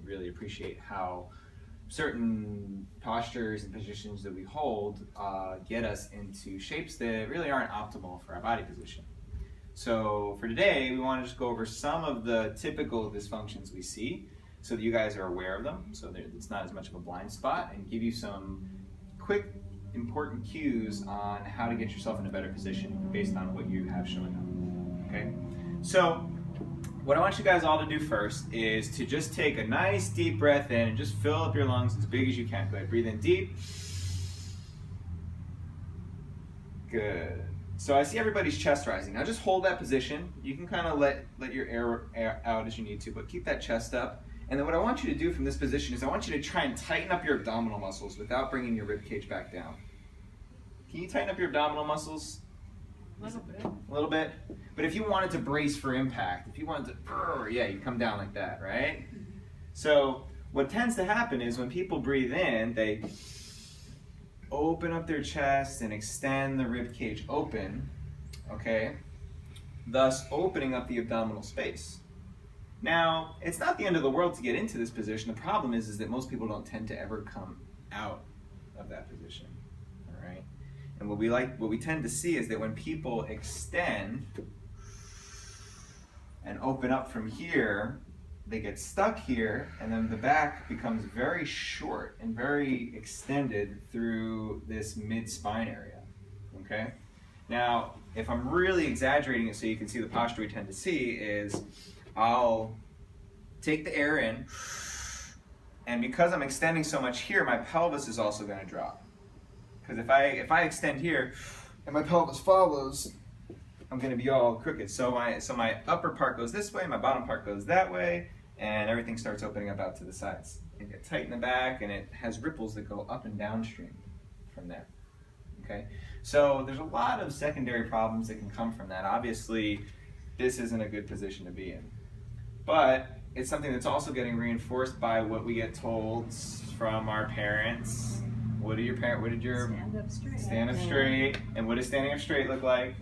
really appreciate how certain postures and positions that we hold get us into shapes that really aren't optimal for our body position. So for today, we want to just go over some of the typical dysfunctions we see so that you guys are aware of them, so that it's not as much of a blind spot, and give you some quick, important cues on how to get yourself in a better position based on what you have showing up. Okay? So what I want you guys all to do first is to just take a nice deep breath in and just fill up your lungs as big as you can. Go ahead, breathe in deep. Good. So I see everybody's chest rising. Now just hold that position. You can kind of let your air out as you need to, but keep that chest up. And then what I want you to do from this position is I want you to try and tighten up your abdominal muscles without bringing your rib cage back down. Can you tighten up your abdominal muscles? A little bit. But if you wanted to brace for impact, if you wanted to, yeah, you come down like that, right? So what tends to happen is when people breathe in, they open up their chest and extend the rib cage open, okay? Thus opening up the abdominal space. Now, it's not the end of the world to get into this position. The problem is that most people don't tend to ever come out of that position, all right? And what we tend to see is that when people extend and open up from here, they get stuck here, and then the back becomes very short and very extended through this mid-spine area, okay? Now, if I'm really exaggerating it so you can see the posture we tend to see is I'll take the air in, and because I'm extending so much here, my pelvis is also going to drop. Because if I extend here and my pelvis follows, I'm going to be all crooked. So my upper part goes this way, my bottom part goes that way, and everything starts opening up out to the sides. It gets tight in the back, and it has ripples that go up and downstream from there. Okay? So there's a lot of secondary problems that can come from that. Obviously, this isn't a good position to be in. But it's something that's also getting reinforced by what we get told from our parents. What did your Stand up straight. Stand up straight. And what does standing up straight look like?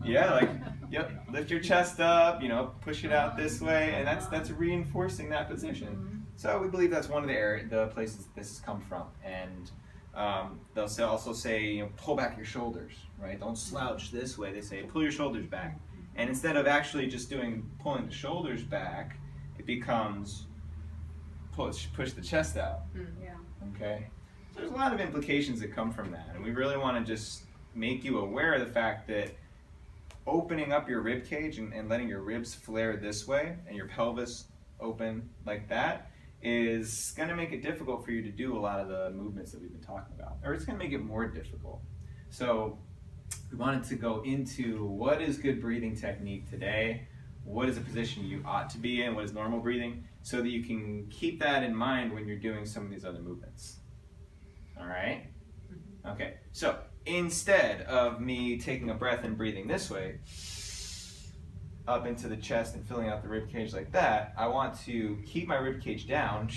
Yeah, like, yep, lift your chest up, push it out this way, and that's reinforcing that position. So we believe that's one of the places this has come from. And they'll also say, pull back your shoulders, right? Don't slouch this way. They say, pull your shoulders back. And instead of actually just pulling the shoulders back, it becomes push the chest out. Yeah. Okay? So there's a lot of implications that come from that. And we really want to just make you aware of the fact that opening up your rib cage and letting your ribs flare this way and your pelvis open like that is going to make it difficult for you to do a lot of the movements that we've been talking about. Or it's going to make it more difficult. So we wanted to go into what is good breathing technique today, what is a position you ought to be in, what is normal breathing, so that you can keep that in mind when you're doing some of these other movements. All right? Okay, so instead of me taking a breath and breathing this way, up into the chest and filling out the rib cage like that, I want to keep my rib cage down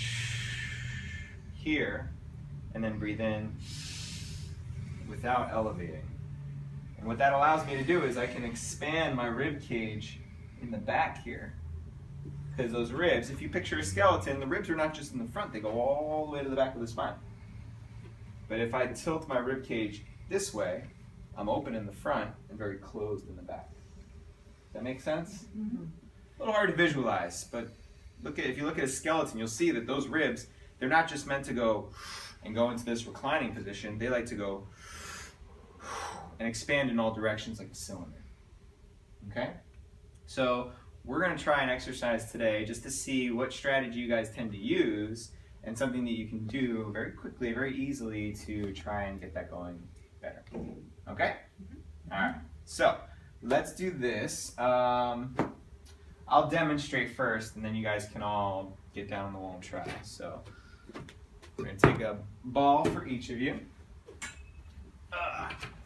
here, and then breathe in without elevating. And what that allows me to do is I can expand my rib cage in the back here. Because those ribs, if you picture a skeleton, the ribs are not just in the front, they go all the way to the back of the spine. But if I tilt my rib cage this way, I'm open in the front and very closed in the back. Does that make sense? Mm-hmm. A little hard to visualize, but if you look at a skeleton, you'll see that those ribs, they're not just meant to go into this reclining position, they like to go and expand in all directions like a cylinder. Okay? So we're going to try an exercise today just to see what strategy you guys tend to use and something that you can do very quickly, very easily to try and get that going better. Okay? All right. So let's do this. I'll demonstrate first, and then you guys can all get down on the wall and try. So we're going to take a ball for each of you.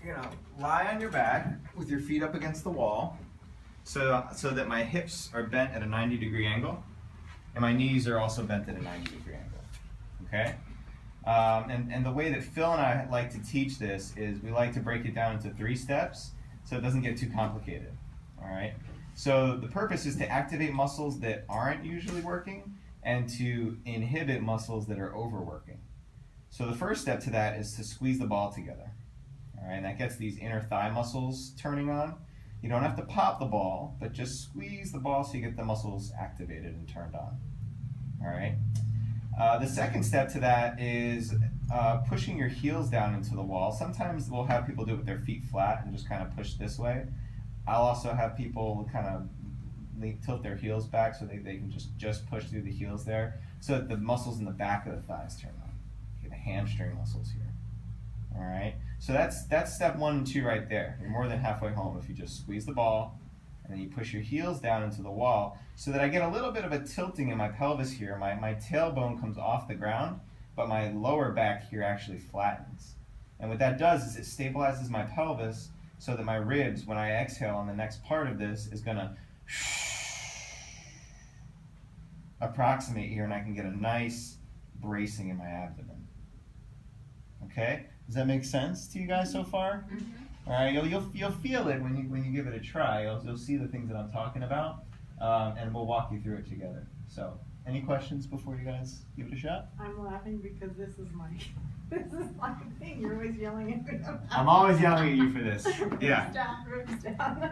You're going to lie on your back with your feet up against the wall so that my hips are bent at a 90-degree angle, and my knees are also bent at a 90-degree angle. Okay? And the way that Phil and I like to teach this is we like to break it down into 3 steps so it doesn't get too complicated. All right? So the purpose is to activate muscles that aren't usually working and to inhibit muscles that are overworking. So the first step to that is to squeeze the ball together. All right, and that gets these inner thigh muscles turning on. You don't have to pop the ball, but just squeeze the ball so you get the muscles activated and turned on. All right. The second step to that is pushing your heels down into the wall. Sometimes we'll have people do it with their feet flat and just kind of push this way. I'll also have people kind of tilt their heels back so they can just push through the heels there so that the muscles in the back of the thighs turn on. Okay, the hamstring muscles here. All right, so that's step 1 and 2 right there. You're more than halfway home if you just squeeze the ball and then you push your heels down into the wall so that I get a little bit of a tilting in my pelvis here. My tailbone comes off the ground, but my lower back here actually flattens. And what that does is it stabilizes my pelvis so that my ribs, when I exhale on the next part of this, is going to approximate here, and I can get a nice bracing in my abdomen. Okay? Does that make sense to you guys so far? All right, you'll feel it when you give it a try. You'll see the things that I'm talking about, and we'll walk you through it together. So, any questions before you guys give it a shot? I'm laughing because this is my thing. You're always yelling at me. I'm always yelling at you for this. Yeah. Breaksdowns.